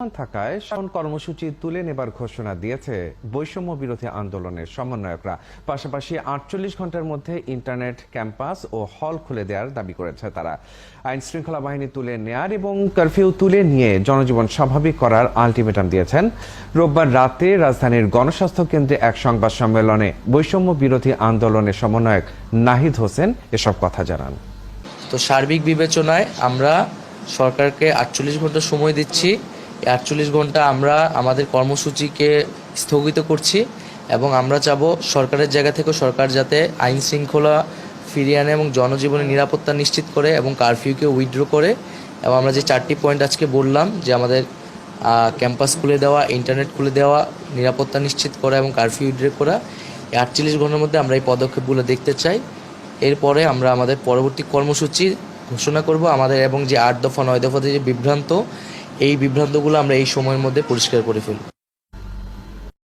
থাকায় কর্মসূচি তুলে নেবার ঘোষণা দিয়েছে বৈষম্য বিরোধী আন্দোলনের সমন্বয়করা। পাশাপাশি ৪৮ ঘন্টার মধ্যে ইন্টারনেট, ক্যাম্পাস ও হল খুলে দেওয়ার দাবি করেছে তারা। আইন শৃঙ্খলা বাহিনী তুলে নেয়ার এবং কারফিউ তুলে নিয়ে জনজীবন স্বাভাবিক করার আলটিমেটাম দিয়েছেন। রোববার রাতে রাজধানীর গণস্বাস্থ্য কেন্দ্রে এক সংবাদ সম্মেলনে বৈষম্য বিরোধী আন্দোলনের সমন্বয়ক নাহিদ হোসেন এসব কথা জানান। তো সার্বিক বিবেচনায় আমরা সরকারকে ৪৮ ঘন্টা সময় দিচ্ছি। ৪৮ ঘন্টা আমরা আমাদের কর্মসূচিকে স্থগিত করছি এবং আমরা চাবো সরকারের জায়গা থেকে সরকার যাতে আইন শৃঙ্খলা ফিরিয়ে আনে এবং জনজীবনের নিরাপত্তা নিশ্চিত করে এবং কারফিউকে উইথড্র করে। এবং আমরা যে 4টি পয়েন্ট আজকে বললাম যে আমাদের ক্যাম্পাস খুলে দেওয়া, ইন্টারনেট খুলে দেওয়া, নিরাপত্তা নিশ্চিত করা এবং কারফিউ উইথড্র করা, ৪৮ ঘন্টার মধ্যে আমরা এই পদক্ষেপগুলো দেখতে চাই। এরপরে আমরা আমাদের পরবর্তী কর্মসূচি ঘোষণা করব আমাদের, এবং যে ৮ দফা ৯ দফাতে যে বিভ্রান্ত, এই বিভ্রান্তগুলো আমরা এই সময়ের মধ্যে পরিষ্কার করে ফেলব।